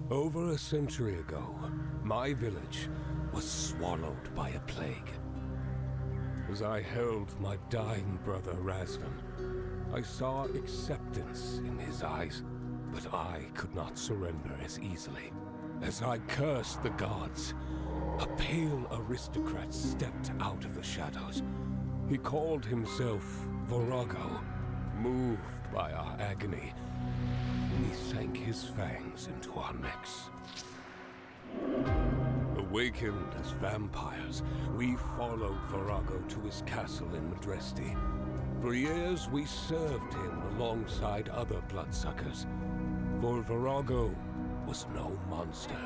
Over a century ago, my village was swallowed by a plague. As I held my dying brother Razvan, I saw acceptance in his eyes, but I could not surrender as easily. As I cursed the gods, a pale aristocrat stepped out of the shadows. He called himself Virago. Moved by our agony, he sank his fangs into our necks. Awakened as vampires, we followed Virago to his castle in Madresti. For years, we served him alongside other bloodsuckers. For Virago was no monster.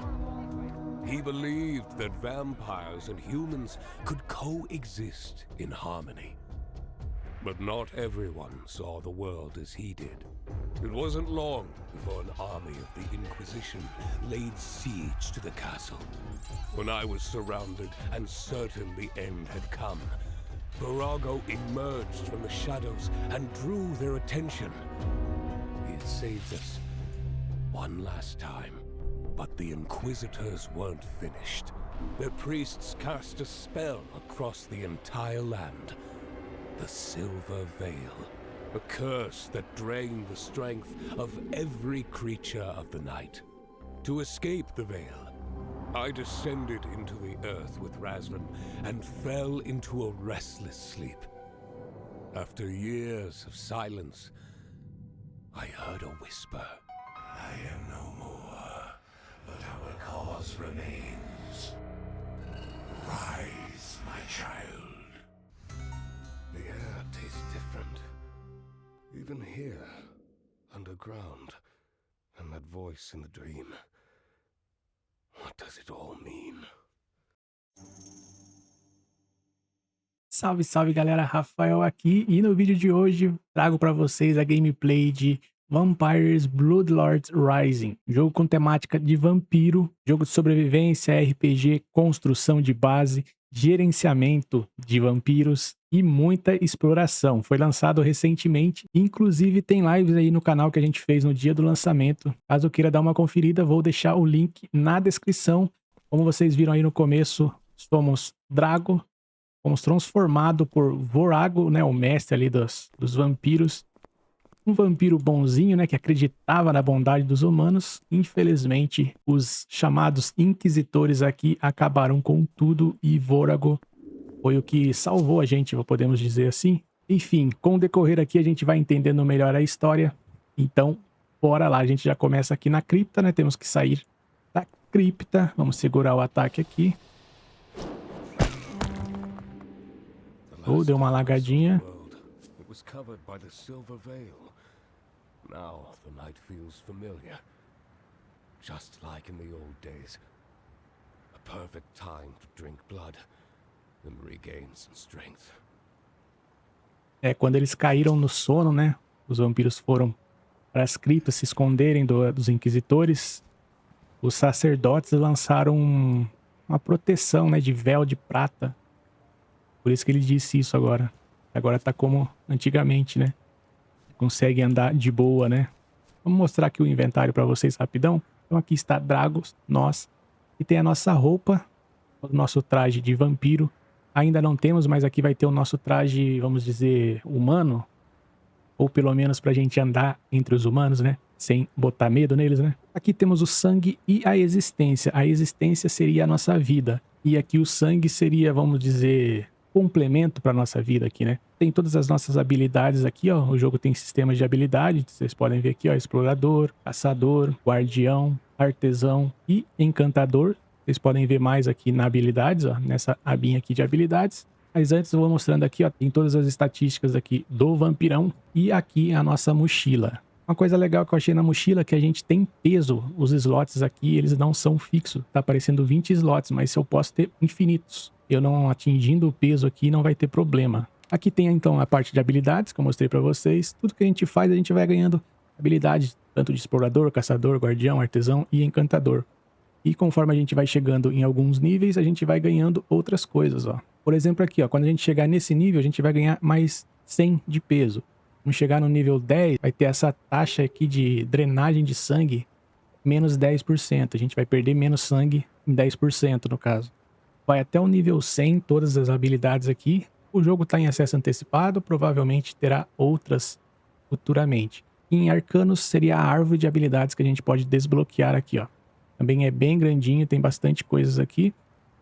He believed that vampires and humans could coexist in harmony. But not everyone saw the world as he did. It wasn't long before an army of the Inquisition laid siege to the castle. When I was surrounded and certain the end had come, Virago emerged from the shadows and drew their attention. He had saved us one last time, but the Inquisitors weren't finished. Their priests cast a spell across the entire land. The Silver Veil, a curse that drained the strength of every creature of the night. To escape the Veil, I descended into the earth with Razvan and fell into a restless sleep. After years of silence, I heard a whisper. I am no more, but our cause remains. Rise, my child. The air tastes different. Even here, underground, and that voice in the dream. What does it all mean? Salve, salve galera, Rafael aqui e no vídeo de hoje trago para vocês a gameplay de Vampires Bloodlords Rising, jogo com temática de vampiro, jogo de sobrevivência, RPG, construção de base, gerenciamento de vampiros e muita exploração. Foi lançado recentemente, inclusive tem lives aí no canal que a gente fez no dia do lançamento. Caso queira dar uma conferida, vou deixar o link na descrição. Como vocês viram aí no começo, somos Drago, fomos transformados por Virago, né, o mestre ali dos vampiros. Um vampiro bonzinho, né, que acreditava na bondade dos humanos. Infelizmente, os chamados inquisitores aqui acabaram com tudo e Virago foi o que salvou a gente, podemos dizer assim. Enfim, com o decorrer aqui a gente vai entendendo melhor a história. Então, bora lá. A gente já começa aqui na cripta, né? Temos que sair da cripta. Vamos segurar o ataque aqui. Oh, deu uma lagadinha. Now the night feels familiar, just like in the old days. A perfect time to drink blood and regain some strength. É, quando eles caíram no sono, né? Os vampiros foram para as criptas se esconderem dos inquisitores. Os sacerdotes lançaram uma proteção, né, de véu de prata. Por isso que ele disse isso agora. Agora tá como antigamente, né? Consegue andar de boa, né? Vamos mostrar aqui o inventário para vocês rapidão. Então aqui está Dragos, nós. E tem a nossa roupa, o nosso traje de vampiro. Ainda não temos, mas aqui vai ter o nosso traje, vamos dizer, humano. Ou pelo menos pra gente andar entre os humanos, né? Sem botar medo neles, né? Aqui temos o sangue e a existência. A existência seria a nossa vida. E aqui o sangue seria, vamos dizer, complemento para nossa vida aqui, né? Tem todas as nossas habilidades aqui, ó. O jogo tem sistemas de habilidade, vocês podem ver aqui, ó, explorador, caçador, guardião, artesão e encantador. Vocês podem ver mais aqui na habilidades, ó, nessa abinha aqui de habilidades. Mas antes eu vou mostrando aqui, ó, tem todas as estatísticas aqui do vampirão e aqui a nossa mochila. Uma coisa legal que eu achei na mochila é que a gente tem peso. Os slots aqui, eles não são fixos. Tá aparecendo 20 slots, mas eu posso ter infinitos. Eu não atingindo o peso aqui, não vai ter problema. Aqui tem então a parte de habilidades que eu mostrei para vocês. Tudo que a gente faz, a gente vai ganhando habilidade tanto de explorador, caçador, guardião, artesão e encantador. E conforme a gente vai chegando em alguns níveis, a gente vai ganhando outras coisas, ó. Por exemplo aqui, ó, quando a gente chegar nesse nível, a gente vai ganhar mais 100 de peso. Vamos chegar no nível 10, vai ter essa taxa aqui de drenagem de sangue menos 10%. A gente vai perder menos sangue em 10% no caso. Vai até o nível 100 todas as habilidades aqui. O jogo está em acesso antecipado, provavelmente terá outras futuramente. Em Arcanos seria a árvore de habilidades que a gente pode desbloquear aqui, ó. Também é bem grandinho, tem bastante coisas aqui.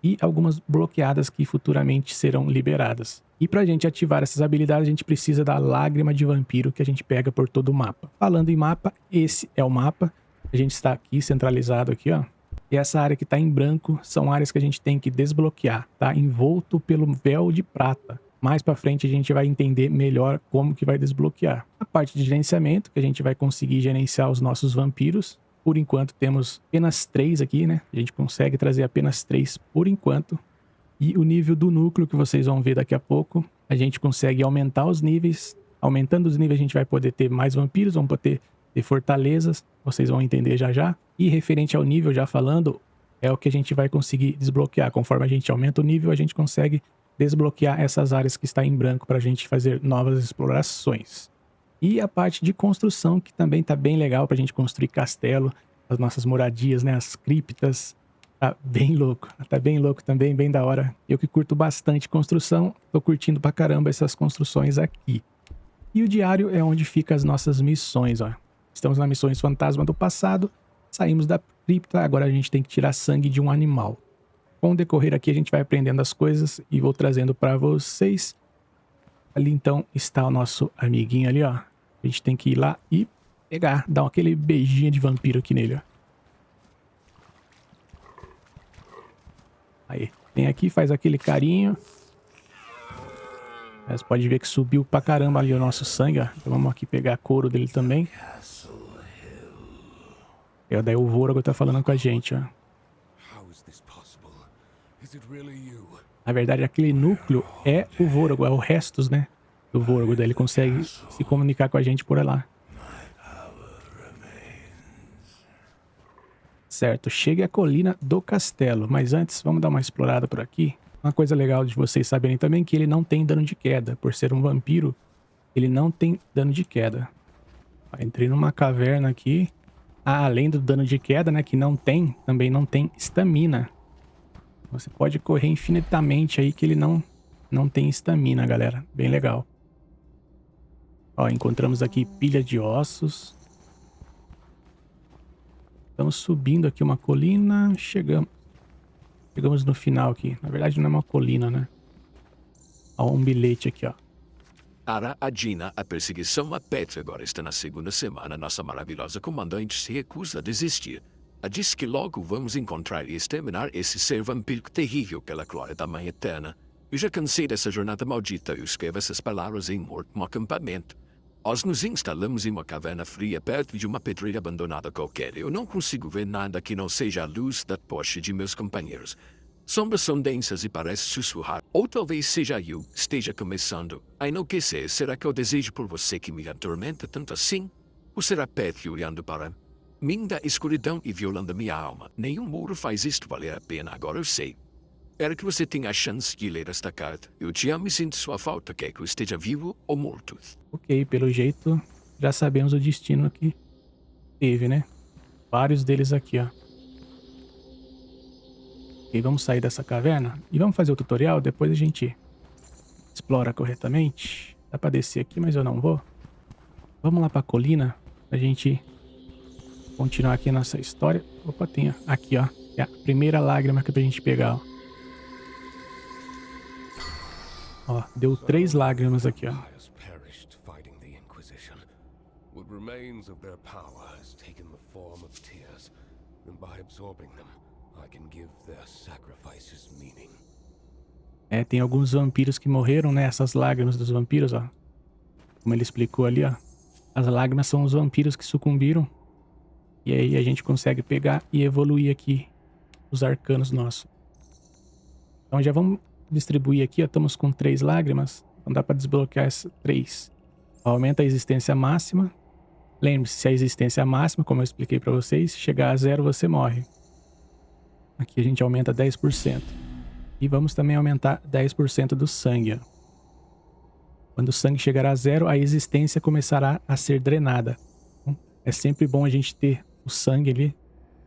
E algumas bloqueadas que futuramente serão liberadas. E pra gente ativar essas habilidades, a gente precisa da Lágrima de Vampiro que a gente pega por todo o mapa. Falando em mapa, esse é o mapa. A gente está aqui centralizado aqui, ó. E essa área que tá em branco são áreas que a gente tem que desbloquear, tá? Envolto pelo véu de prata. Mais pra frente a gente vai entender melhor como que vai desbloquear. A parte de gerenciamento, que a gente vai conseguir gerenciar os nossos vampiros. Por enquanto temos apenas 3 aqui, né? A gente consegue trazer apenas 3 por enquanto. E o nível do núcleo, que vocês vão ver daqui a pouco, a gente consegue aumentar os níveis. Aumentando os níveis a gente vai poder ter mais vampiros, vamos poder ter fortalezas. Vocês vão entender já já. E referente ao nível, já falando, é o que a gente vai conseguir desbloquear. Conforme a gente aumenta o nível, a gente consegue desbloquear essas áreas que está em branco para a gente fazer novas explorações. E a parte de construção, que também tá bem legal pra gente construir castelo, as nossas moradias, né? As criptas. Tá bem louco. Tá bem louco também, bem da hora. Eu que curto bastante construção, tô curtindo pra caramba essas construções aqui. E o diário é onde ficam as nossas missões, ó. Estamos nas missões fantasma do passado, saímos da cripta, agora a gente tem que tirar sangue de um animal. Com o decorrer aqui a gente vai aprendendo as coisas e vou trazendo pra vocês. Ali então está o nosso amiguinho ali, ó. A gente tem que ir lá e pegar, dar aquele beijinho de vampiro aqui nele, ó. Aí, vem aqui, faz aquele carinho. Você pode ver que subiu pra caramba ali o nosso sangue, ó. Então vamos aqui pegar a couro dele também. E daí o Vorgo tá falando com a gente, ó. Na verdade, aquele núcleo é o Vorgo, é o restos, né? Do Vorgo, daí ele consegue se comunicar com a gente por lá. Certo, chegue à colina do castelo, mas antes vamos dar uma explorada por aqui. Uma coisa legal de vocês saberem também é que ele não tem dano de queda. Por ser um vampiro, ele não tem dano de queda. Entrei numa caverna aqui. Ah, além do dano de queda, né, que não tem, também não tem estamina. Você pode correr infinitamente aí que ele não tem estamina, galera. Bem legal. Ó, encontramos aqui pilha de ossos. Estamos subindo aqui uma colina. Chegamos no final aqui. Na verdade não é uma colina, né? Ó, um bilhete aqui, ó. Ara Adina, a perseguição a Petra agora está na segunda semana. Nossa maravilhosa comandante se recusa a desistir. Ela diz que logo vamos encontrar e exterminar esse ser vampiro terrível pela glória da Mãe Eterna. Eu já cansei dessa jornada maldita. Eu escrevo essas palavras em morto no acampamento. Nós nos instalamos em uma caverna fria perto de uma pedreira abandonada qualquer. Eu não consigo ver nada que não seja a luz da tocha de meus companheiros. Sombras são densas e parece sussurrar. Ou talvez seja eu esteja começando a enlouquecer. Será que eu desejo por você que me atormenta tanto assim? Ou será Petri olhando para mim da escuridão e violando minha alma? Nenhum muro faz isto valer a pena, agora eu sei. Espero que você tenha a chance de ler esta carta. Eu te amo e sinto sua falta, quer que eu esteja vivo ou morto. Ok, pelo jeito já sabemos o destino que teve, né? Vários deles aqui, ó. Ok, vamos sair dessa caverna e vamos fazer o tutorial, depois a gente explora corretamente. Dá pra descer aqui, mas eu não vou. Vamos lá pra colina, pra gente continuar aqui a nossa história. Opa, tem aqui, ó. É a primeira lágrima que é pra gente pegar, ó. Ó, deu 3 lágrimas aqui, ó. É, tem alguns vampiros que morreram, né? Essas lágrimas dos vampiros, ó. Como ele explicou ali, ó. As lágrimas são os vampiros que sucumbiram. E aí a gente consegue pegar e evoluir aqui os arcanos nossos. Então já vamos distribuir aqui, ó. Estamos com 3 lágrimas. Então dá pra desbloquear essas 3. Aumenta a existência máxima. Lembre-se, se a existência máxima, como eu expliquei pra vocês, chegar a 0 você morre. Aqui a gente aumenta 10%. E vamos também aumentar 10% do sangue, ó. Quando o sangue chegar a 0, a existência começará a ser drenada. Então, é sempre bom a gente ter o sangue ali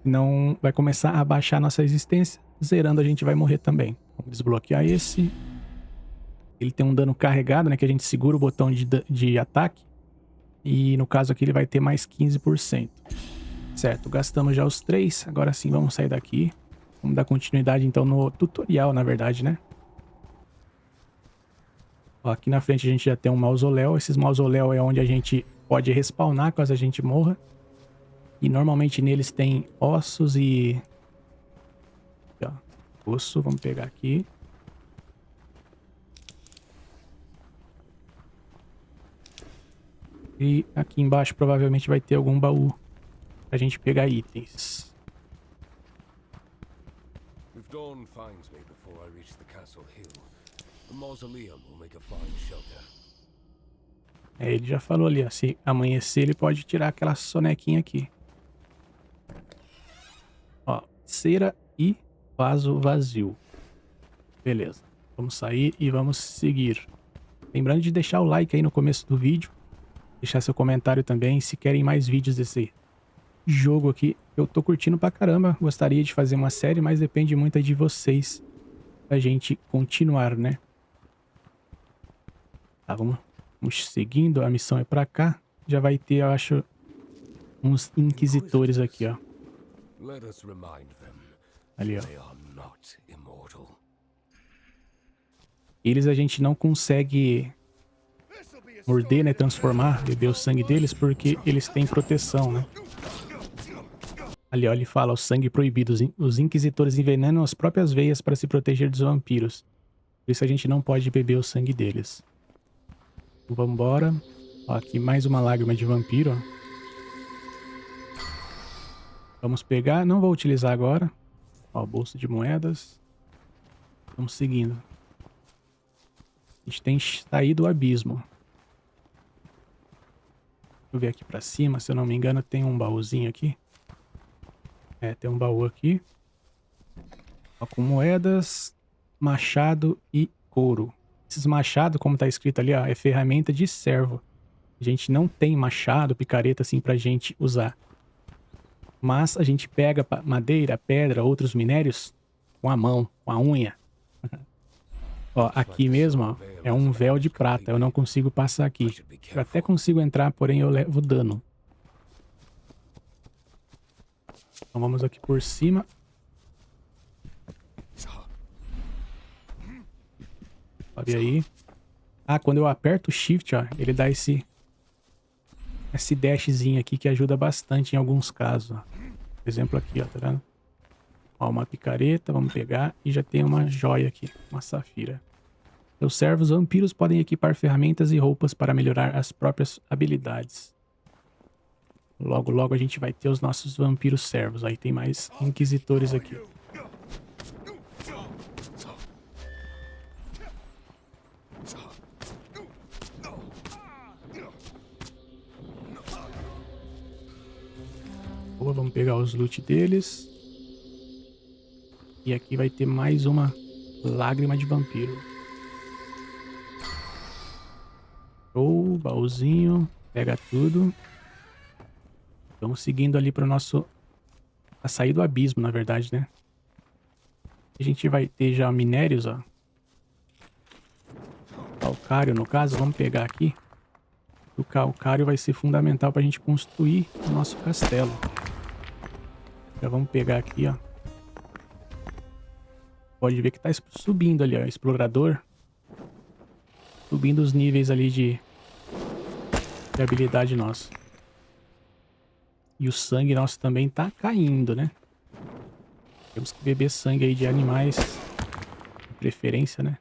Senão vai começar a baixar a nossa resistência. Zerando a gente vai morrer também. Vamos desbloquear esse. Ele tem um dano carregado, né? Que a gente segura o botão de ataque. E no caso aqui ele vai ter mais 15%. Certo, gastamos já os 3. Agora sim, vamos sair daqui. Vamos dar continuidade então no tutorial, na verdade, né? Ó, aqui na frente a gente já tem um mausoléu. Esses mausoléus é onde a gente pode respawnar caso a gente morra. E normalmente neles tem ossos e... Aqui, ó. Osso, vamos pegar aqui. E aqui embaixo provavelmente vai ter algum baú pra gente pegar itens. If dawn finds me before I reach the castle hill, the mausoleum will make a fine shelter. Ele já falou ali, ó. Se amanhecer ele pode tirar aquela sonequinha aqui. Ó, cera e vaso vazio. Beleza. Vamos sair e vamos seguir. Lembrando de deixar o like aí no começo do vídeo. Deixar seu comentário também se querem mais vídeos desse jogo aqui. Eu tô curtindo pra caramba. Gostaria de fazer uma série, mas depende muito de vocês pra gente continuar, né? Tá, vamos seguindo. A missão é pra cá. Já vai ter, eu acho, uns inquisitores aqui, ó. Let us remind them Ali, ó. they are not immortal. Eles a gente não consegue morder, né? Transformar, beber o sangue deles, porque eles têm proteção, né? Ali, ó, ele fala, o sangue proibido. Os inquisitores envenenam as próprias veias para se proteger dos vampiros. Por isso a gente não pode beber o sangue deles. Vamos embora. Ó, aqui mais uma lágrima de vampiro, ó. Vamos pegar, não vou utilizar agora. Ó, bolsa de moedas. Vamos seguindo. A gente tem que sair do abismo. Deixa eu ver aqui pra cima, se eu não me engano tem um baúzinho aqui. É, tem um baú aqui. Ó, com moedas, machado e couro. Esses machados, como tá escrito ali, ó, é ferramenta de servo. A gente não tem machado, picareta assim pra gente usar. Mas a gente pega madeira, pedra, outros minérios com a mão, com a unha. Ó, aqui mesmo, ó, é um véu de prata. Eu não consigo passar aqui. Eu até consigo entrar, porém eu levo dano. Então vamos aqui por cima. Sobe aí. Ah, quando eu aperto o Shift, ó, ele dá esse dashzinho aqui que ajuda bastante em alguns casos, ó. Por exemplo aqui, ó, tá vendo? Ó, uma picareta, vamos pegar. E já tem uma joia aqui, uma safira. Os servos vampiros podem equipar ferramentas e roupas para melhorar as próprias habilidades. Logo, logo a gente vai ter os nossos vampiros servos. Aí tem mais inquisitores aqui. Boa, vamos pegar os loot deles. E aqui vai ter mais uma lágrima de vampiro. Show, baúzinho. Pega tudo. Vamos seguindo ali para o nosso... A sair do abismo, na verdade, né? A gente vai ter já minérios, ó. Calcário, no caso. Vamos pegar aqui. O calcário vai ser fundamental para a gente construir o nosso castelo. Já vamos pegar aqui, ó. Pode ver que tá subindo ali, ó. Explorador. Subindo os níveis ali de habilidade nossa. E o sangue nosso também tá caindo, né? Temos que beber sangue aí de animais. De preferência, né?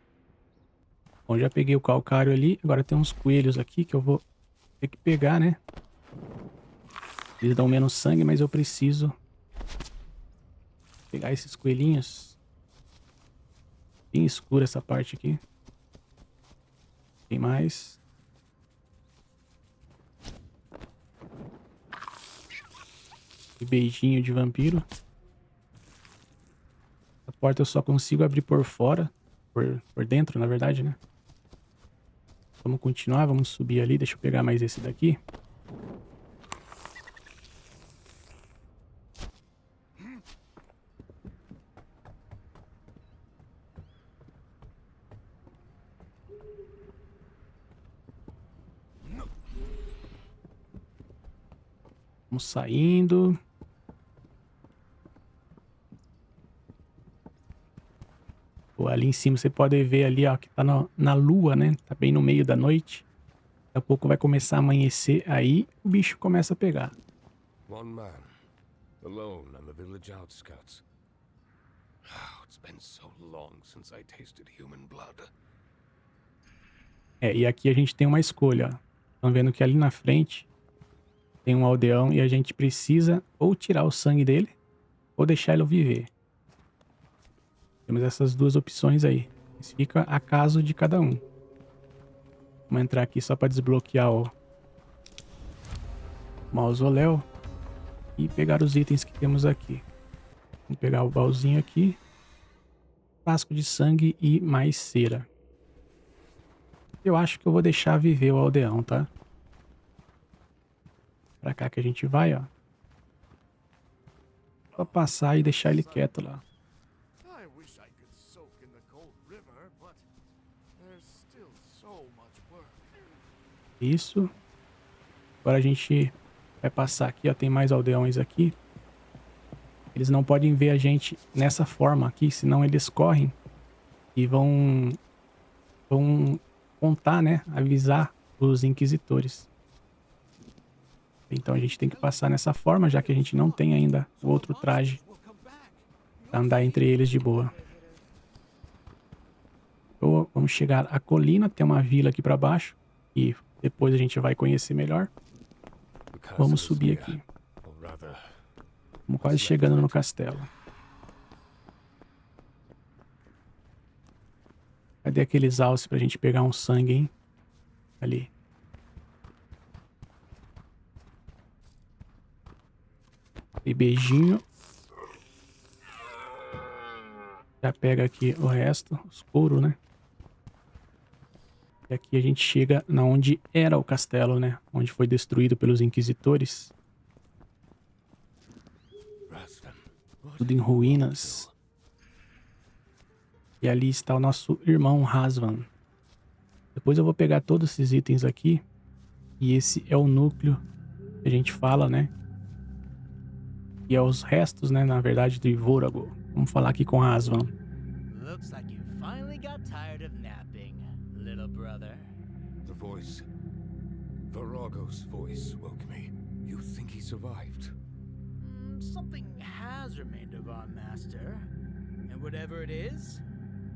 Bom, já peguei o calcário ali. Agora tem uns coelhos aqui que eu vou ter que pegar, né? Eles dão menos sangue, mas eu preciso pegar esses coelhinhos. Bem escura essa parte aqui. Tem mais. E beijinho de vampiro. A porta eu só consigo abrir por fora. Por dentro, na verdade, né? Vamos continuar, vamos subir ali. Deixa eu pegar mais esse daqui. Vamos saindo. Pô, ali em cima você pode ver ali, ó, que tá na lua, né? Tá bem no meio da noite. Daqui a pouco vai começar a amanhecer, aí o bicho começa a pegar. One man, alone on the village outskirts. Oh, it's been so long since I tasted human blood. E aqui a gente tem uma escolha, ó. Estão vendo que ali na frente tem um aldeão e a gente precisa ou tirar o sangue dele ou deixar ele viver. Temos essas duas opções aí. Isso fica a caso de cada um. Vamos entrar aqui só para desbloquear o mausoléu e pegar os itens que temos aqui. Vamos pegar o baúzinho aqui. Frasco de sangue e mais cera. Eu acho que eu vou deixar viver o aldeão, tá? Pra cá que a gente vai, ó. Só passar e deixar ele quieto lá. I wish I could soak in the cold river, but there's still so much work. Isso. Agora a gente vai passar aqui, ó. Tem mais aldeões aqui. Eles não podem ver a gente nessa forma aqui, senão eles correm e vão contar, né? Avisar os inquisitores. Então a gente tem que passar nessa forma, já que a gente não tem ainda o outro traje pra andar entre eles de boa. Então, vamos chegar à colina, tem uma vila aqui pra baixo e depois a gente vai conhecer melhor. Vamos subir aqui. Estamos quase chegando no castelo. Cadê aqueles alces pra gente pegar um sangue, hein? Ali. E beijinho. Já pega aqui o resto, os couros, né? E aqui a gente chega na onde era o castelo, né? Onde foi destruído pelos inquisitores. Tudo em ruínas. E ali está o nosso irmão Razvan. Depois eu vou pegar todos esses itens aqui. E esse é o núcleo que a gente fala, né? E é os restos, né? Na verdade, do Ivórago. Vamos falar aqui com Razvan. Looks like you finally got tired of napping, little brother. The voice. Virago's voice woke me. You think he survived? Something has remained of our master. And whatever it is,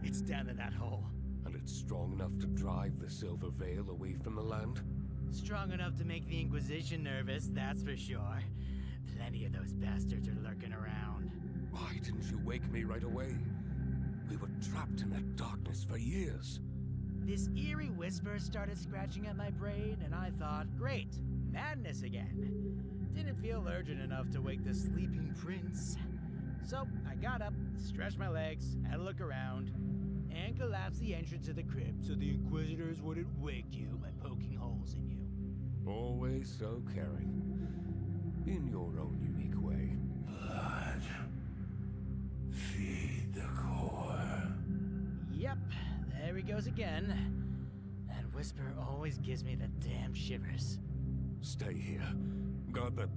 it's down in that hole. And it's strong enough to drive the Silver Veil away from the land? Strong enough to make the Inquisition nervous, that's for sure. Plenty of those bastards are lurking around. Why didn't you wake me right away? We were trapped in that darkness for years. This eerie whisper started scratching at my brain, and I thought, great, madness again. Didn't feel urgent enough to wake the sleeping prince. So I got up, stretched my legs, had a look around, and collapsed the entrance to the crypt so the Inquisitors wouldn't wake you by poking holes in you. Always so caring. In your own unique way. Blood. Feed the core. Yep, there he goes again. That whisper always gives me the damn shivers. Stay here. Guard the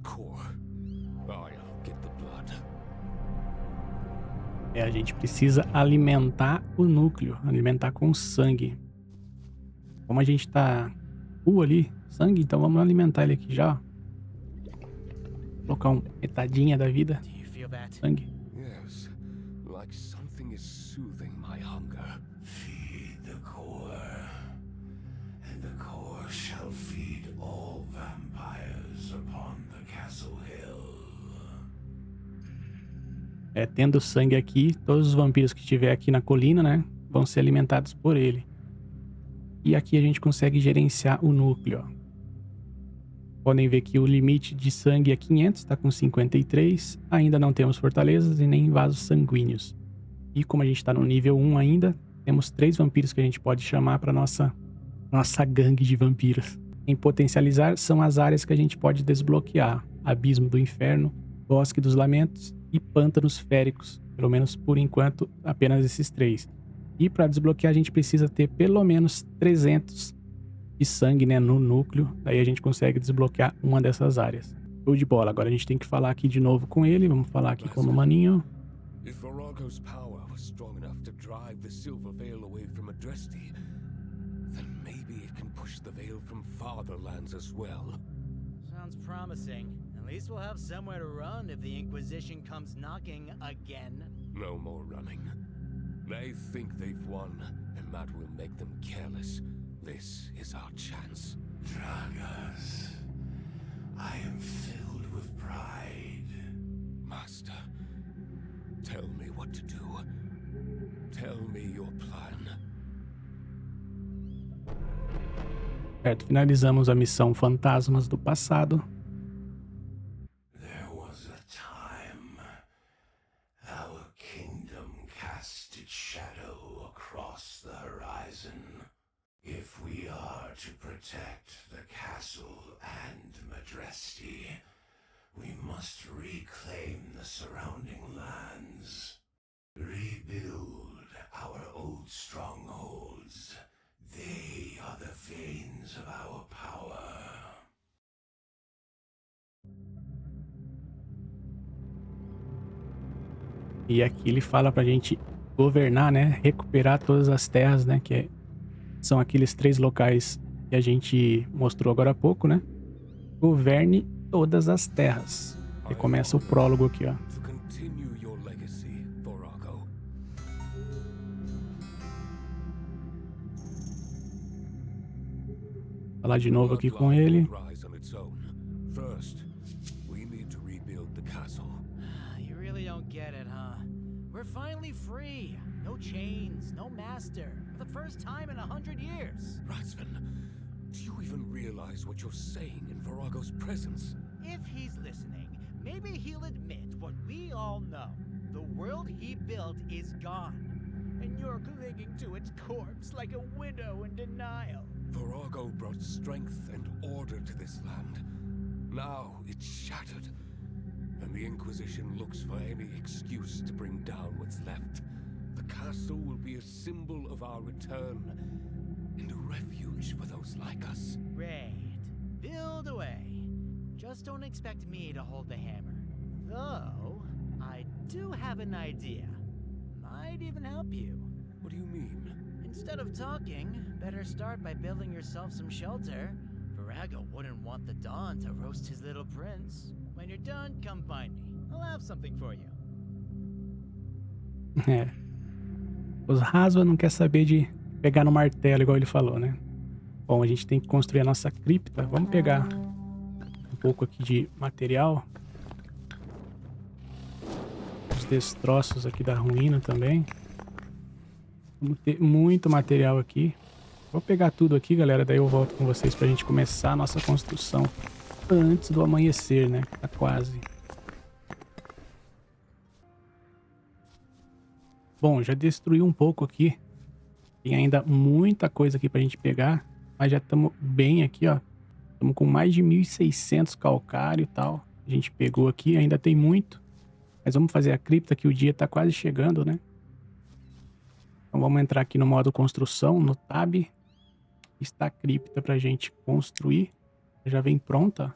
core. I'll get the blood. A gente precisa alimentar o núcleo, alimentar com sangue. Como a gente tá full ali, sangue, então vamos alimentar ele aqui já. Colocar metadinha da vida. Do you feel that? Sangue. Yes, like something is soothing my hunger. Feed the core, and the core shall feed all vampires upon the castle hill. Tendo sangue aqui, todos os vampiros que estiver aqui na colina, né, vão ser alimentados por ele. E aqui a gente consegue gerenciar o núcleo, ó. Podem ver que o limite de sangue é 500, está com 53. Ainda não temos fortalezas e nem vasos sanguíneos. E como a gente está no nível 1 ainda, temos 3 vampiros que a gente pode chamar para nossa gangue de vampiros. Em potencializar são as áreas que a gente pode desbloquear. Abismo do Inferno, Bosque dos Lamentos e Pântanos Féricos. Pelo menos por enquanto, apenas esses 3. E para desbloquear a gente precisa ter pelo menos 300 de sangue, né, no núcleo. Daí a gente consegue desbloquear uma dessas áreas. Show de bola. Agora a gente tem que falar aqui de novo com ele. Vamos falar aqui com o maninho. If Virago's power was strong enough to drive the Silver Veil away from Adresti, then maybe it can push the Veil from farther lands as well. Sounds promising. At least we'll have somewhere to run if the Inquisition comes knocking again. No more running. They think they've won, and that will make them careless. This is our chance. Dragas, I am filled with pride. Master, tell me what to do. Tell me your plan. Certo, finalizamos a missão Fantasmas do Passado. There was a time our kingdom cast its shadow across the horizon. If we are to protect the castle and Madresti, we must reclaim the surrounding lands, rebuild our old strongholds. They are the veins of our power. E aqui ele fala pra gente governar, né? Recuperar todas as terras, né? São aqueles 3 locais que a gente mostrou agora há pouco, né? Governe todas as terras. E começa o prólogo aqui, ó. To continue your legacy, Virago. Falar de novo aqui com ele. Rise on its own. First, we need to rebuild the castle. You really don't get it, huh? We're finally free. No chains, no master. For the first time in 100 years. Ratsven, do you even realize what you're saying in Virago's presence? If he's listening, maybe he'll admit what we all know. The world he built is gone. And you're clinging to its corpse like a widow in denial. Virago brought strength and order to this land. Now it's shattered, and the Inquisition looks for any excuse to bring down what's left. The castle will be a symbol of our return, and a refuge for those like us. Great. Build away. Just don't expect me to hold the hammer. Though, I do have an idea. Might even help you. What do you mean? Instead of talking, better start by building yourself some shelter. Virago wouldn't want the Dawn to roast his little prince. When you're done, come find me. I'll have something for you. É. Os Razva não quer saber de pegar no martelo, igual ele falou, né? Bom, a gente tem que construir a nossa cripta. Vamos pegar um pouco aqui de material. Os destroços aqui da ruína também. Vamos ter muito material aqui. Vou pegar tudo aqui, galera. Daí eu volto com vocês pra gente começar a nossa construção antes do amanhecer, né? Tá quase. Bom, já destruí um pouco aqui. Tem ainda muita coisa aqui pra gente pegar. Mas já estamos bem aqui, ó. Estamos com mais de 1.600 calcário e tal. A gente pegou aqui, ainda tem muito. Mas vamos fazer a cripta que o dia tá quase chegando, né? Então vamos entrar aqui no modo construção, no tab. Está a cripta pra gente construir. Já vem pronta.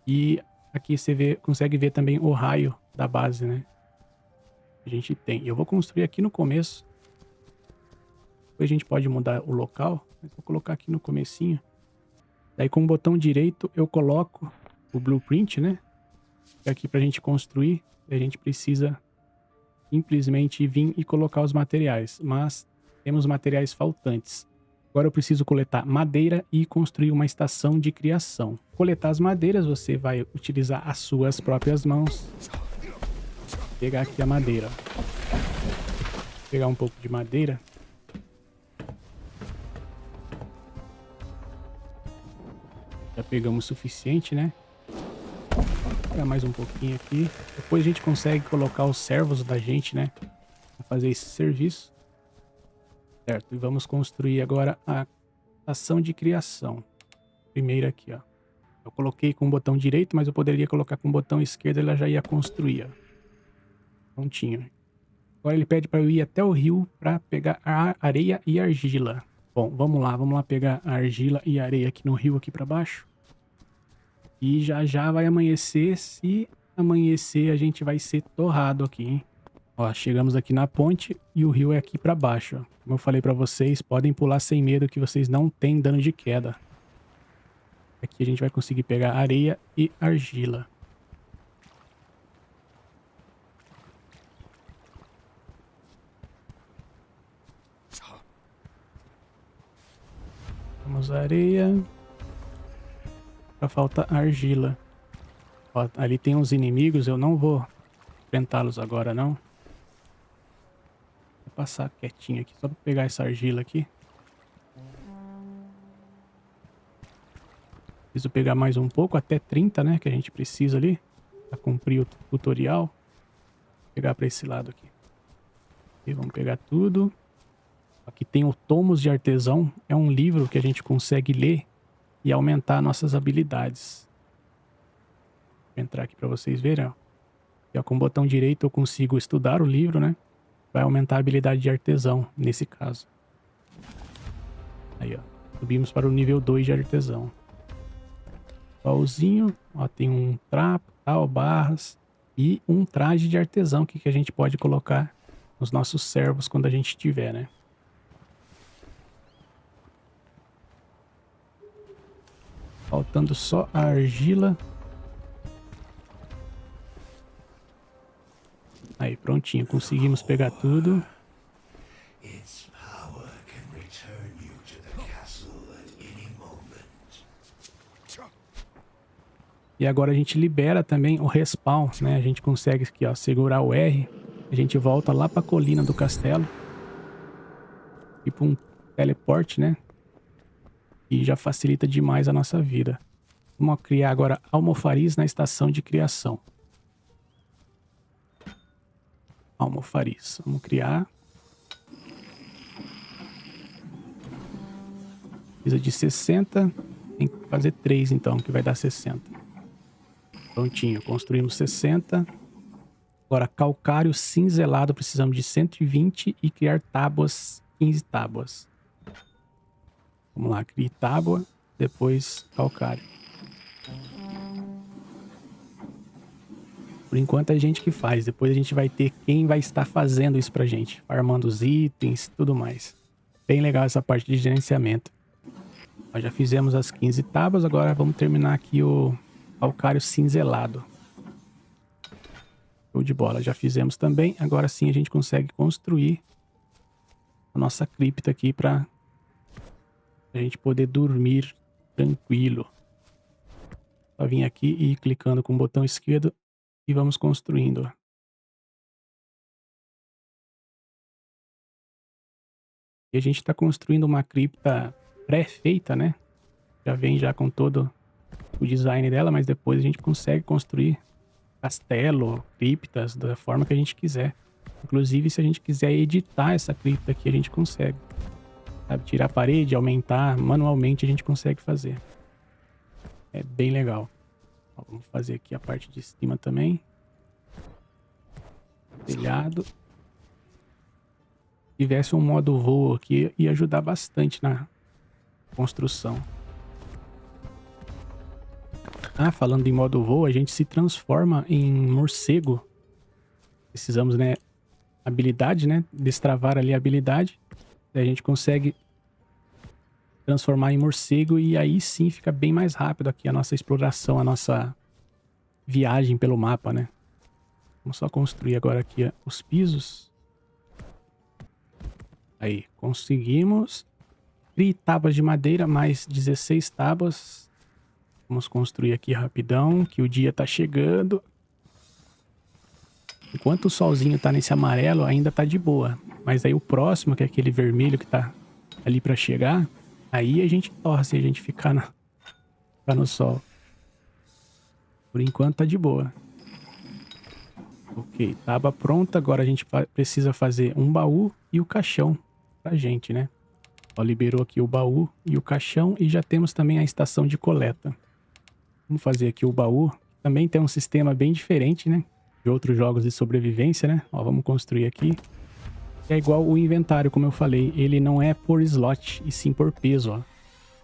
E aqui você consegue ver também o raio da base, né? A gente tem. Eu vou construir aqui no começo. Depois a gente pode mudar o local. Mas vou colocar aqui no comecinho. Daí com o botão direito eu coloco o blueprint, né? Aqui pra gente construir. A gente precisa simplesmente vir e colocar os materiais. Mas temos materiais faltantes. Agora eu preciso coletar madeira e construir uma estação de criação. Coletar as madeiras, você vai utilizar as suas próprias mãos. Vou pegar aqui a madeira. Vou pegar um pouco de madeira. Já pegamos o suficiente, né? Vou pegar mais um pouquinho aqui. Depois a gente consegue colocar os servos da gente, né? Pra fazer esse serviço. Certo, e vamos construir agora a estação de criação. Primeiro aqui, ó. Eu coloquei com o botão direito, mas eu poderia colocar com o botão esquerdo, ela já ia construir, ó. Prontinho. Agora ele pede para eu ir até o rio para pegar a areia e argila. Bom, vamos lá pegar a argila e a areia aqui no rio, aqui para baixo. E já já vai amanhecer. Se amanhecer, a gente vai ser torrado aqui, hein? Ó, chegamos aqui na ponte e o rio é aqui pra baixo, ó. Como eu falei pra vocês, podem pular sem medo que vocês não têm dano de queda. Aqui a gente vai conseguir pegar areia e argila. Vamos areia. Só falta argila. Ó, ali tem uns inimigos, eu não vou enfrentá-los agora não. Vou passar quietinho aqui, só pra pegar essa argila aqui. Preciso pegar mais um pouco, até 30, né, que a gente precisa ali. Pra cumprir o tutorial. Vou pegar pra esse lado aqui. E vamos pegar tudo. Aqui tem o Tomos de Artesão. É um livro que a gente consegue ler e aumentar nossas habilidades. Vou entrar aqui pra vocês verem, ó. E, ó, com o botão direito eu consigo estudar o livro, né? Vai aumentar a habilidade de artesão, nesse caso. Aí, ó. Subimos para o nível 2 de artesão. Baúzinho. Ó, tem um trapo, tal, barras. E um traje de artesão que a gente pode colocar nos nossos servos quando a gente tiver, né? Faltando só a argila. Aí, prontinho. Conseguimos pegar tudo. Its power can return you to the castle at any moment. E agora a gente libera também o respawn, né? A gente consegue aqui, ó, segurar o R. A gente volta lá pra colina do castelo. Tipo um teleporte, né? E já facilita demais a nossa vida. Vamos criar agora almofariz na estação de criação. Almofariz. Vamos criar. Precisa de 60. Tem que fazer 3 então, que vai dar 60. Prontinho, construímos 60. Agora, calcário cinzelado, precisamos de 120 e criar tábuas, 15 tábuas. Vamos lá, crie tábua, depois calcário. Por enquanto é a gente que faz, depois a gente vai ter quem vai estar fazendo isso pra gente. Farmando os itens e tudo mais. Bem legal essa parte de gerenciamento. Nós já fizemos as 15 tábuas, agora vamos terminar aqui o calcário cinzelado. Show de bola, já fizemos também. Agora sim a gente consegue construir a nossa cripta aqui pra a gente poder dormir tranquilo. Só vir aqui e ir clicando com o botão esquerdo e vamos construindo. E a gente está construindo uma cripta pré-feita, né? Já vem já com todo o design dela, mas depois a gente consegue construir castelo, criptas, da forma que a gente quiser. Inclusive, se a gente quiser editar essa cripta aqui, a gente consegue. Sabe? Tirar a parede, aumentar, manualmente a gente consegue fazer. É bem legal. Ó, vamos fazer aqui a parte de cima também. Telhado. Se tivesse um modo voo aqui, ia ajudar bastante na construção. Ah, falando em modo voo, a gente se transforma em morcego. Precisamos, né, habilidade, né, destravar ali a habilidade. A gente consegue transformar em morcego e aí sim fica bem mais rápido aqui a nossa exploração, a nossa viagem pelo mapa, né? Vamos só construir agora aqui os pisos. Aí, conseguimos. Crie tábuas de madeira, mais 16 tábuas. Vamos construir aqui rapidão, que o dia tá chegando. Enquanto o solzinho tá nesse amarelo, ainda tá de boa. Mas aí o próximo, que é aquele vermelho que tá ali pra chegar, aí a gente torce, a gente ficar no sol. Por enquanto tá de boa. Ok, tábua pronta. Agora a gente precisa fazer um baú e o caixão pra gente, né? Ó, liberou aqui o baú e o caixão e já temos também a estação de coleta. Vamos fazer aqui o baú. Também tem um sistema bem diferente, né? De outros jogos de sobrevivência, né? Ó, vamos construir aqui. É igual o inventário, como eu falei. Ele não é por slot, e sim por peso, ó.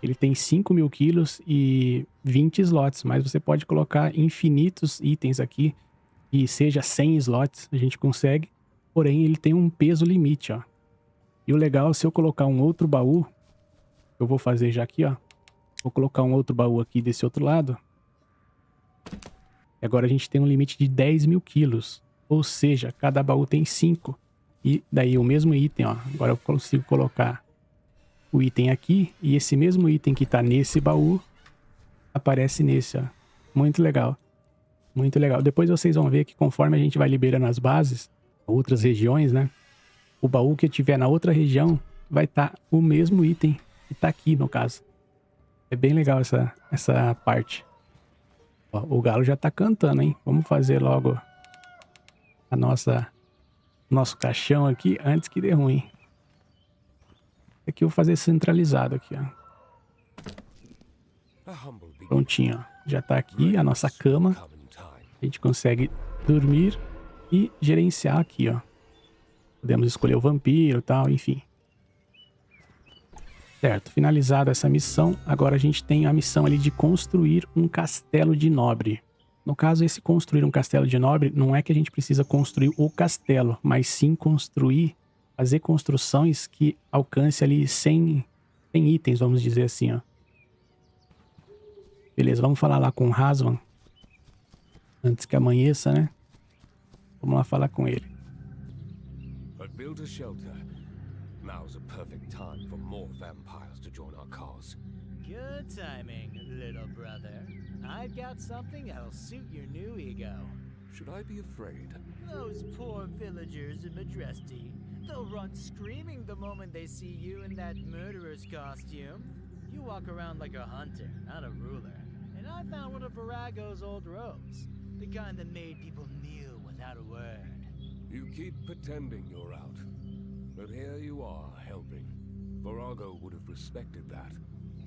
Ele tem 5.000 quilos e 20 slots, mas você pode colocar infinitos itens aqui, e seja 100 slots, a gente consegue. Porém, ele tem um peso limite, ó. E o legal, se eu colocar um outro baú, eu vou fazer já aqui, ó. Vou colocar um outro baú aqui desse outro lado. E agora a gente tem um limite de 10.000 quilos. Ou seja, cada baú tem 5. E daí o mesmo item, ó. Agora eu consigo colocar o item aqui. E esse mesmo item que tá nesse baú aparece nesse, ó. Muito legal. Muito legal. Depois vocês vão ver que conforme a gente vai liberando as bases, outras regiões, né? O baú que tiver na outra região vai estar o mesmo item que tá aqui, no caso. É bem legal essa parte. Ó, o galo já tá cantando, hein? Vamos fazer logo a nosso caixão aqui antes que dê ruim. Aqui eu vou fazer centralizado aqui, ó. Prontinho, ó. Já tá aqui a nossa cama. A gente consegue dormir e gerenciar aqui, ó. Podemos escolher o vampiro e tal, enfim. Certo, finalizada essa missão, agora a gente tem a missão ali de construir um castelo de nobre. No caso, esse construir um castelo de nobre, não é que a gente precisa construir o castelo, mas sim fazer construções que alcance ali 100 itens, vamos dizer assim, ó. Beleza, vamos falar lá com o Razvan, antes que amanheça, né? Vamos lá falar com ele. I've built a shelter. Now's a perfect time for more vampires to join our cause. Good timing, little brother. I've got something that'll suit your new ego. Should I be afraid? Those poor villagers in Madresti, they'll run screaming the moment they see you in that murderer's costume. You walk around like a hunter, not a ruler. And I found one of Virago's old robes, the kind that made people kneel without a word. You keep pretending you're out. But here you are, helping. Virago would have respected that.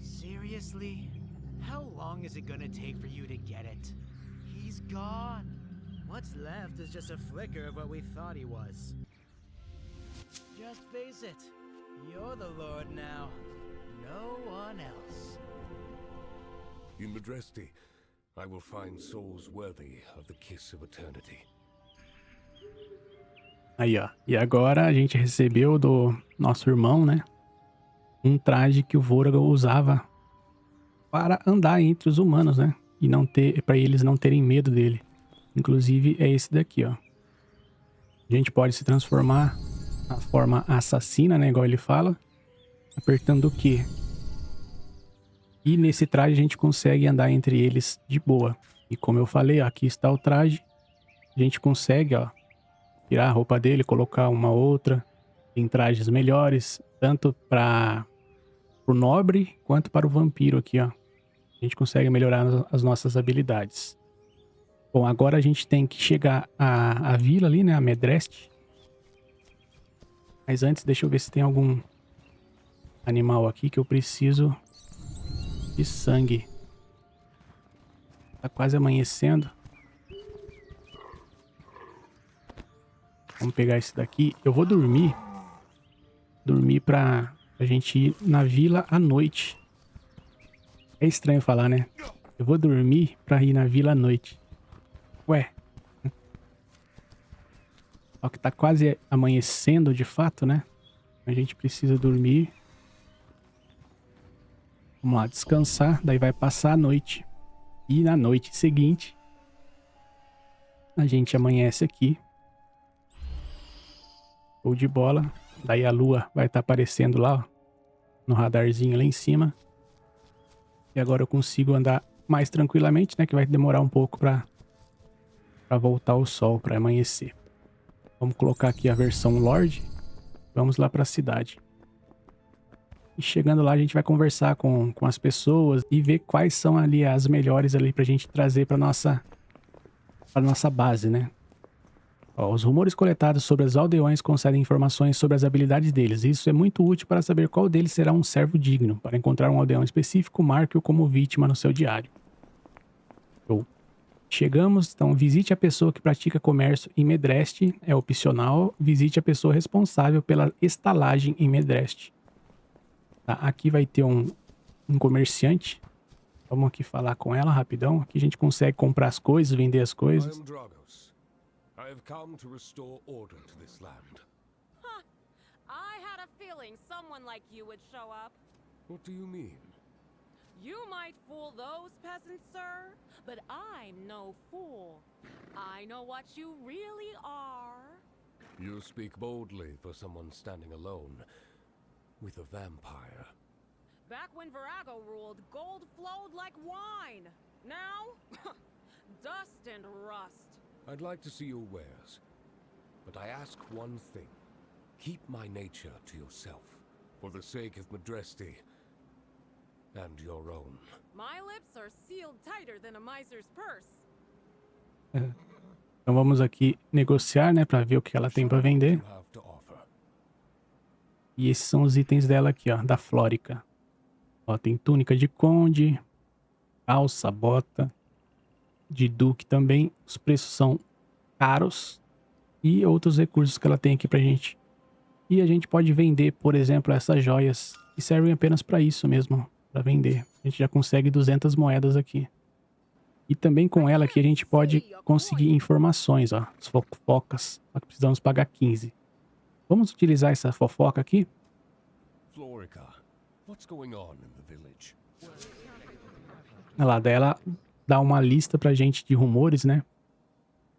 Seriously? How long is it gonna take for you to get it? He's gone. What's left is just a flicker of what we thought he was. Just face it, you're the Lord now. No one else. In Madresti, I will find souls worthy of the kiss of eternity. Aí, ó. E agora a gente recebeu do nosso irmão, né? Um traje que o Voragol usava para andar entre os humanos, né? E não ter, para eles não terem medo dele. Inclusive é esse daqui, ó. A gente pode se transformar na forma assassina, né? Igual ele fala. Apertando o Q. E nesse traje a gente consegue andar entre eles de boa. E como eu falei, ó, aqui está o traje. A gente consegue, ó, tirar a roupa dele, colocar uma outra. Tem trajes melhores, tanto para o nobre quanto para o vampiro aqui, ó. A gente consegue melhorar as nossas habilidades. Bom, agora a gente tem que chegar à vila ali, né? A Medrest. Mas antes, deixa eu ver se tem algum animal aqui que eu preciso de sangue. Tá quase amanhecendo. Vamos pegar esse daqui. Eu vou dormir. Dormir pra gente ir na vila à noite. É estranho falar, né? Eu vou dormir pra ir na vila à noite. Ué. Só que tá quase amanhecendo de fato, né? A gente precisa dormir. Vamos lá, descansar. Daí vai passar a noite. E na noite seguinte, a gente amanhece aqui. Show de bola. Daí a lua vai estar aparecendo lá, ó, no radarzinho lá em cima. E agora eu consigo andar mais tranquilamente, né? Que vai demorar um pouco pra voltar o sol, pra amanhecer. Vamos colocar aqui a versão Lorde. Vamos lá pra cidade. E chegando lá a gente vai conversar com as pessoas e ver quais são ali as melhores ali pra gente trazer pra nossa base, né? Ó, os rumores coletados sobre os aldeões concedem informações sobre as habilidades deles. Isso é muito útil para saber qual deles será um servo digno. Para encontrar um aldeão específico, marque-o como vítima no seu diário. Show. Chegamos, então visite a pessoa que pratica comércio em Medrest, é opcional. Visite a pessoa responsável pela estalagem em Medrest. Tá, aqui vai ter um comerciante. Vamos aqui falar com ela rapidão. Aqui a gente consegue comprar as coisas, vender as I coisas. am Dragos. I have come to restore order to this land. I had a feeling someone like you would show up. What do you mean? You might fool those peasants, sir, but I'm no fool. I know what you really are. You speak boldly for someone standing alone with a vampire. Back when Virago ruled, gold flowed like wine. Now, dust and rust. I'd like to see your wares, but I ask one thing. Keep my nature to yourself, for the sake of Madresti and your own. My lips are sealed tighter than a miser's purse. Então vamos aqui negociar, né, pra ver o que ela tem pra vender. You have to offer. E esses são os itens dela aqui, ó, da Flórica. Ó, tem túnica de conde, calça, bota, de duque também. Os preços são caros e outros recursos que ela tem aqui pra gente. E a gente pode vender, por exemplo, essas joias que servem apenas pra isso mesmo, pra vender. A gente já consegue 200 moedas aqui. E também com ela aqui a gente pode conseguir informações, ó, as fofocas, só que precisamos pagar 15. Vamos utilizar essa fofoca aqui. Florica, what's going on in the village? Olha lá, daí ela dá uma lista pra gente de rumores, né?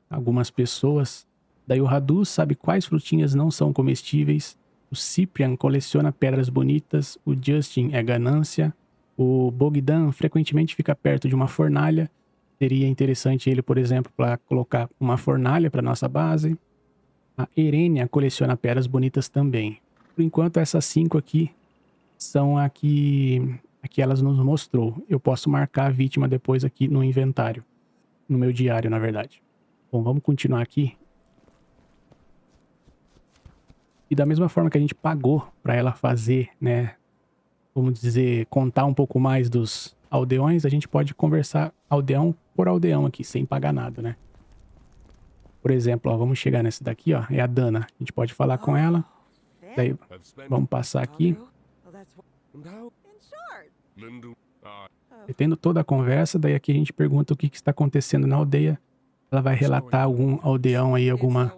Algumas pessoas. Daí o Radu sabe quais frutinhas não são comestíveis. O Cyprian coleciona pedras bonitas. O Justin é ganância. O Bogdan frequentemente fica perto de uma fornalha. Seria interessante ele, por exemplo, para colocar uma fornalha para nossa base. A Erênia coleciona pedras bonitas também. Por enquanto, essas 5 aqui são a que elas nos mostrou. Eu posso marcar a vítima depois aqui no inventário. No meu diário, na verdade. Bom, vamos continuar aqui. E da mesma forma que a gente pagou para ela fazer, né? Vamos dizer, contar um pouco mais dos aldeões, a gente pode conversar aldeão por aldeão aqui, sem pagar nada, né? Por exemplo, ó, vamos chegar nessa daqui, ó, é a Dana. A gente pode falar com ela. Daí, I've spent vamos passar aqui. and how In short, Lindu E tendo toda a conversa, daí aqui a gente pergunta o que está acontecendo na aldeia. Ela vai relatar algum aldeão aí, alguma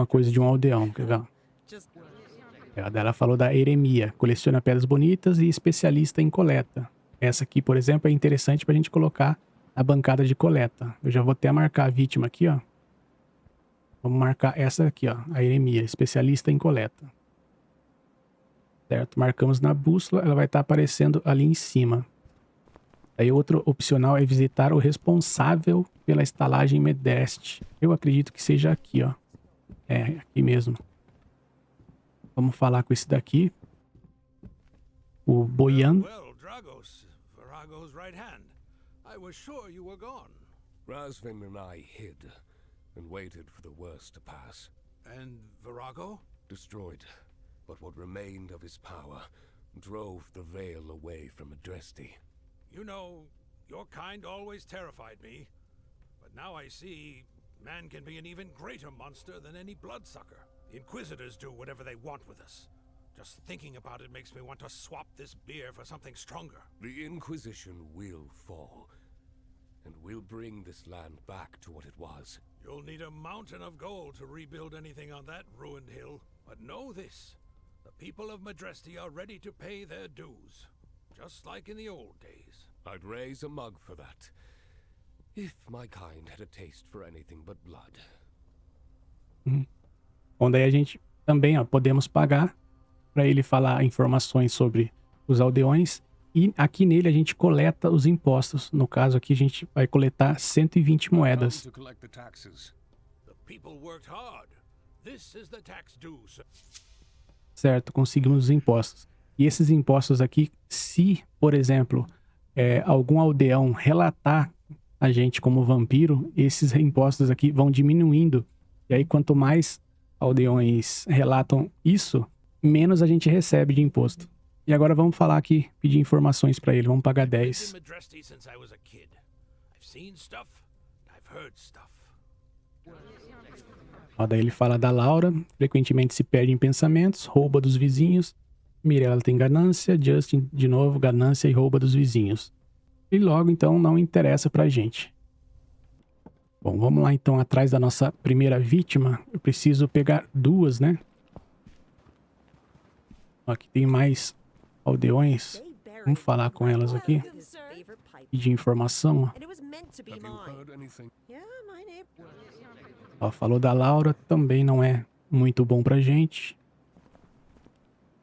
coisa de um aldeão, quer ver? Ela falou da Eremia, coleciona pedras bonitas e especialista em coleta. Essa aqui, por exemplo, é interessante pra gente colocar na bancada de coleta. Eu já vou até marcar a vítima aqui, ó. Vamos marcar essa aqui, ó, a Eremia, especialista em coleta. Certo? Marcamos na bússola, ela vai estar aparecendo ali em cima. Aí outro opcional é visitar o responsável pela estalagem Medest. Eu acredito que seja aqui, ó. É, aqui mesmo. Vamos falar com esse daqui. O Boyan. Well, Dragos, Virago's right hand. I was sure you were gone. Razvin and I hid and waited for the worst to pass. And Virago? Destroyed, but what remained of his power drove the Veil away from Madresti. You know, your kind always terrified me. But now I see man can be an even greater monster than any bloodsucker. Inquisitors do whatever they want with us. Just thinking about it makes me want to swap this beer for something stronger. The Inquisition will fall, and we'll bring this land back to what it was. You'll need a mountain of gold to rebuild anything on that ruined hill. But know this, the people of Madresti are ready to pay their dues. Just like in the old days. I'd raise a mug for that, if my kind had a taste for anything but blood. Bom, daí a gente também, ó, podemos pagar para ele falar informações sobre os aldeões. E aqui nele a gente coleta os impostos. No caso aqui a gente vai coletar 120 moedas. Come to collect the taxes. The people worked hard. This is the tax due, sir. Certo, conseguimos os impostos. E esses impostos aqui, se, por exemplo, algum aldeão relatar a gente como vampiro, esses impostos aqui vão diminuindo. E aí, quanto mais aldeões relatam isso, menos a gente recebe de imposto. E agora vamos falar aqui, pedir informações pra ele. Vamos pagar I've been 10. in Madresti since I was a kid. I've seen stuff, I've heard stuff. Ó, daí ele fala da Laura, frequentemente se perde em pensamentos, rouba dos vizinhos. Mirella tem ganância, Justin de novo ganância e rouba dos vizinhos. E logo então não interessa pra gente. Bom, vamos lá então atrás da nossa primeira vítima. Eu preciso pegar duas, né? Ó, aqui tem mais aldeões. Vamos falar com elas aqui. Pedir informação. Have you heard anything? Ó, falou da Laura, também não é muito bom pra gente.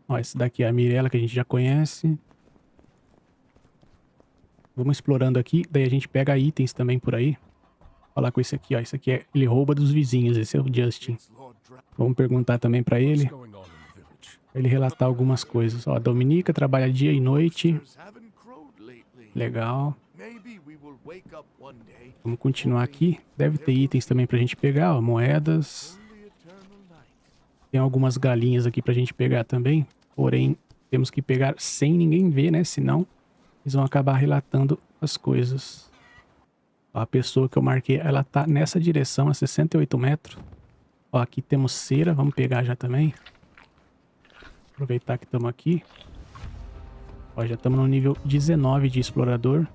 Ó, esse daqui é a Mirella, que a gente já conhece. Vamos explorando aqui, daí a gente pega itens também por aí. Falar com esse aqui, ó. Esse aqui é... Ele rouba dos vizinhos, esse é o Justin. Vamos perguntar também pra ele. What's going on in the village? Pra ele relatar algumas coisas. Ó, a Dominica trabalha dia e noite. Legal. Vamos continuar aqui. Deve ter itens também pra gente pegar, ó. Moedas. Tem algumas galinhas aqui pra gente pegar também. Porém, temos que pegar sem ninguém ver, né? Senão, eles vão acabar relatando as coisas. Ó, a pessoa que eu marquei, ela tá nessa direção, a 68 metros. Ó, aqui temos cera. Vamos pegar já também. Aproveitar que estamos aqui. Ó, já estamos no nível 19 de explorador.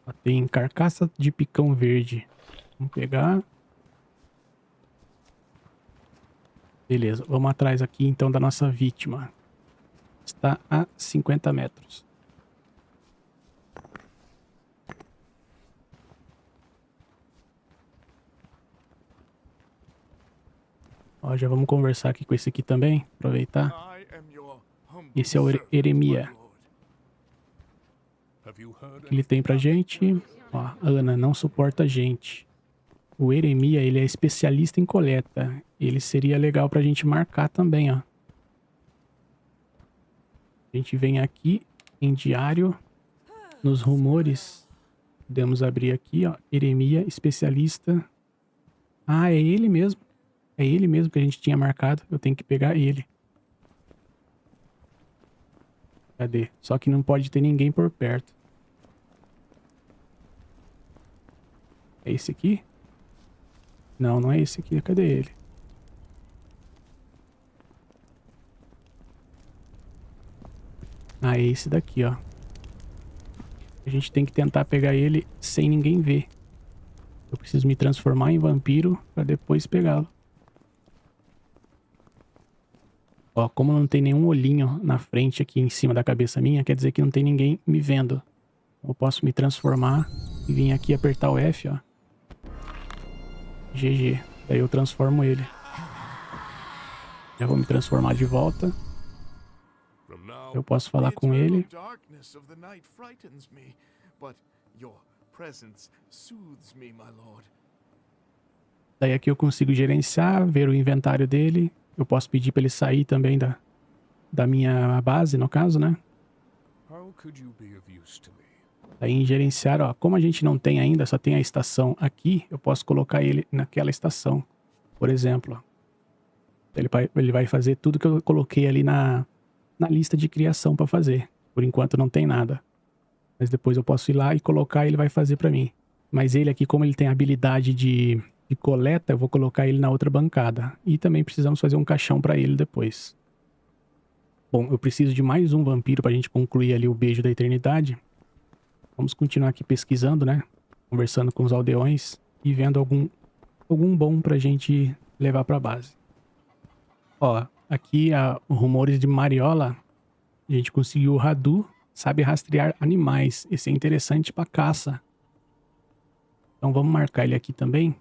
Ó, tem carcaça de picão verde. Vamos pegar. Beleza, vamos atrás aqui então da nossa vítima. Está a 50 metros. Ó, já vamos conversar aqui com esse aqui também. Aproveitar. Esse é o Eremia. Have you heard O que ele tem pra gente? Ó, Ana não suporta a gente. O Eremia, ele é especialista em coleta. Ele seria legal pra gente marcar também, ó. A gente vem aqui em diário, nos rumores. Podemos abrir aqui, ó. Eremia, especialista. Ah, é ele mesmo. É ele mesmo que a gente tinha marcado. Eu tenho que pegar ele. Cadê? Só que não pode ter ninguém por perto. É esse aqui? Não, não é esse aqui. Cadê ele? Ah, é esse daqui, ó. A gente tem que tentar pegar ele sem ninguém ver. Eu preciso me transformar em vampiro pra depois pegá-lo. Ó, como não tem nenhum olhinho na frente aqui em cima da cabeça minha, quer dizer que não tem ninguém me vendo. Eu posso me transformar e vir aqui apertar o F, ó. GG. Daí eu transformo ele. Já vou me transformar de volta. from now? Eu posso falar com ele. Darkness of the night frightens me, but your presence soothes me, my lord. Daí aqui eu consigo gerenciar, ver o inventário dele. Eu posso pedir pra ele sair também da minha base, no caso, né? How could you be of use to me? Aí em gerenciar, ó, como a gente não tem ainda, só tem a estação aqui, eu posso colocar ele naquela estação, por exemplo. Ó. Ele vai fazer tudo que eu coloquei ali na lista de criação pra fazer. Por enquanto não tem nada. Mas depois eu posso ir lá e colocar e ele vai fazer pra mim. Mas ele aqui, como ele tem habilidade de coleta, eu vou colocar ele na outra bancada. E também precisamos fazer um caixão pra ele depois. Bom, eu preciso de mais um vampiro pra gente concluir ali o beijo da eternidade. Vamos continuar aqui pesquisando, né? Conversando com os aldeões e vendo algum bom pra gente levar pra base. Ó, aqui rumores de Mariola. A gente conseguiu o Radu, sabe rastrear animais. Esse é interessante pra caça. Então vamos marcar ele aqui também.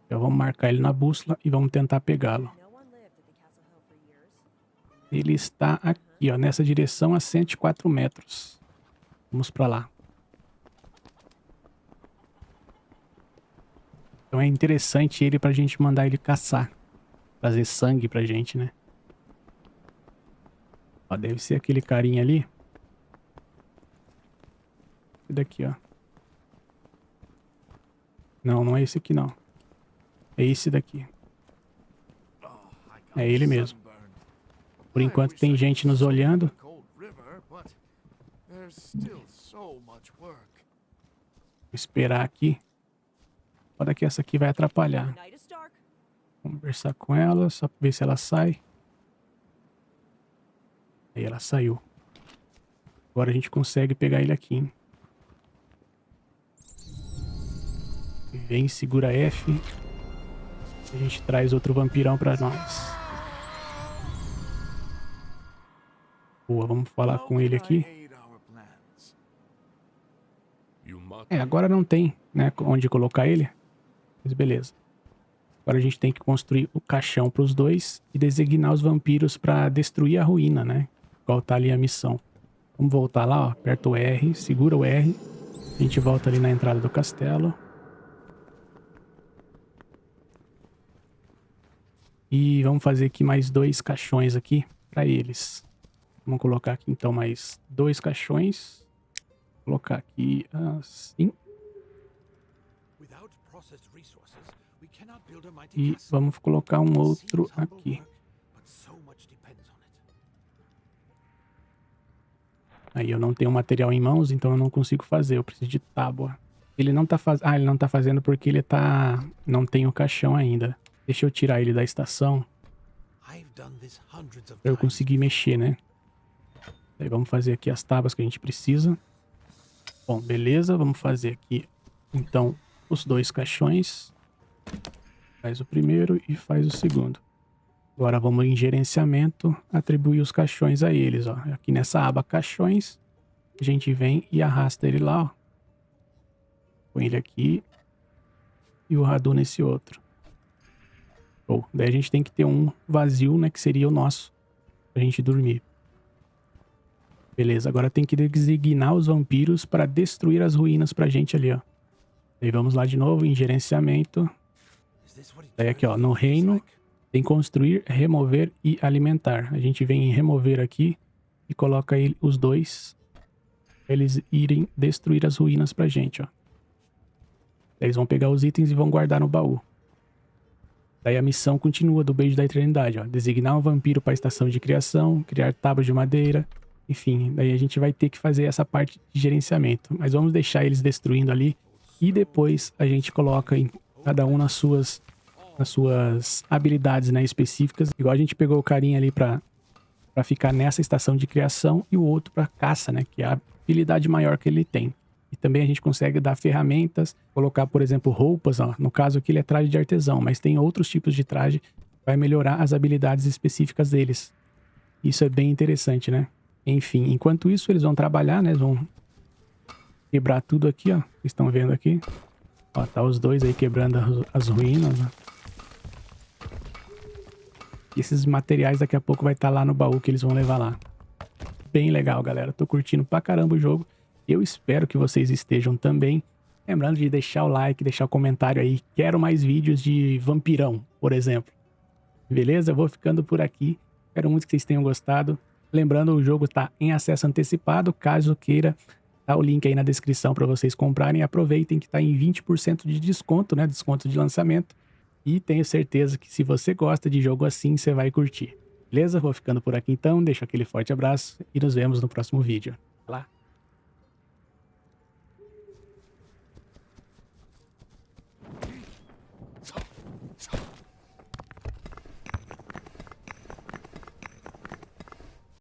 Já vamos marcar ele na bússola e vamos tentar pegá-lo. Ele está aqui, ó, nessa direção a 104 metros. Vamos pra lá. Então é interessante ele pra gente mandar ele caçar. Trazer sangue pra gente, né? Ó, deve ser aquele carinha ali. Esse daqui, ó. Não, não é esse aqui, não. É esse daqui. É ele mesmo. Por enquanto tem gente nos olhando. Vou esperar aqui. Pode que essa aqui vai atrapalhar. conversar com ela, só pra ver se ela sai. Aí ela saiu. Agora a gente consegue pegar ele aqui, hein? Vem, segura F. A gente traz outro vampirão pra nós. Boa, vamos falar com ele aqui. Agora não tem, né, onde colocar ele. Mas beleza. Agora a gente tem que construir o caixão pros dois e designar os vampiros pra destruir a ruína, né? Igual tá ali a missão. Vamos voltar lá, ó. Aperta o R, segura o R. A gente volta ali na entrada do castelo. E vamos fazer aqui mais 2 caixões aqui pra eles. Vamos colocar aqui então mais 2 caixões. Vou colocar aqui assim. E vamos colocar um outro aqui. Aí eu não tenho material em mãos, então eu não consigo fazer. Eu preciso de tábua. Ele não tá fazendo. Ah, ele não tá fazendo porque ele tá. Não tem o caixão ainda. Deixa eu tirar ele da estação. Pra eu conseguir mexer, né? Aí vamos fazer aqui as tábuas que a gente precisa. Bom, beleza. Vamos fazer aqui, então, os 2 caixões. Faz o primeiro e faz o segundo. Agora vamos em gerenciamento, atribuir os caixões a eles, ó. Aqui nessa aba caixões, a gente vem e arrasta ele lá, ó. Põe ele aqui e o Radu nesse outro. Ou daí a gente tem que ter um vazio, né, que seria o nosso, pra gente dormir. Beleza, agora tem que designar os vampiros para destruir as ruínas pra gente ali, ó. Daí vamos lá de novo em gerenciamento. Daí aqui, ó, no reino, tem construir, remover e alimentar. A gente vem em remover aqui e coloca aí os 2 pra eles irem destruir as ruínas pra gente, ó. Daí eles vão pegar os itens e vão guardar no baú. Daí a missão continua do Beijo da Eternidade, ó. Designar um vampiro para a estação de criação, criar tábuas de madeira, enfim. Daí a gente vai ter que fazer essa parte de gerenciamento. Mas vamos deixar eles destruindo ali e depois a gente coloca em cada um nas suas habilidades, né, específicas. Igual a gente pegou o carinha ali pra ficar nessa estação de criação e o outro pra caça, né, que é a habilidade maior que ele tem. E também a gente consegue dar ferramentas, colocar, por exemplo, roupas, ó. No caso aqui ele é traje de artesão, mas tem outros tipos de traje que vai melhorar as habilidades específicas deles. Isso é bem interessante, né? Enfim, enquanto isso eles vão trabalhar, né, eles vão quebrar tudo aqui, ó. Vocês estão vendo aqui? Ó, tá os 2 aí quebrando as ruínas, ó. E esses materiais daqui a pouco vai estar lá no baú que eles vão levar lá. Bem legal, galera. Tô curtindo pra caramba o jogo. Eu espero que vocês estejam também. Lembrando de deixar o like, deixar o comentário aí. Quero mais vídeos de vampirão, por exemplo. Beleza? Eu vou ficando por aqui. Espero muito que vocês tenham gostado. Lembrando, o jogo tá em acesso antecipado. Caso queira, tá o link aí na descrição para vocês comprarem. Aproveitem que tá em 20% de desconto, né? Desconto de lançamento. E tenho certeza que se você gosta de jogo assim, você vai curtir. Beleza? Vou ficando por aqui então. Deixo aquele forte abraço e nos vemos no próximo vídeo. Até lá!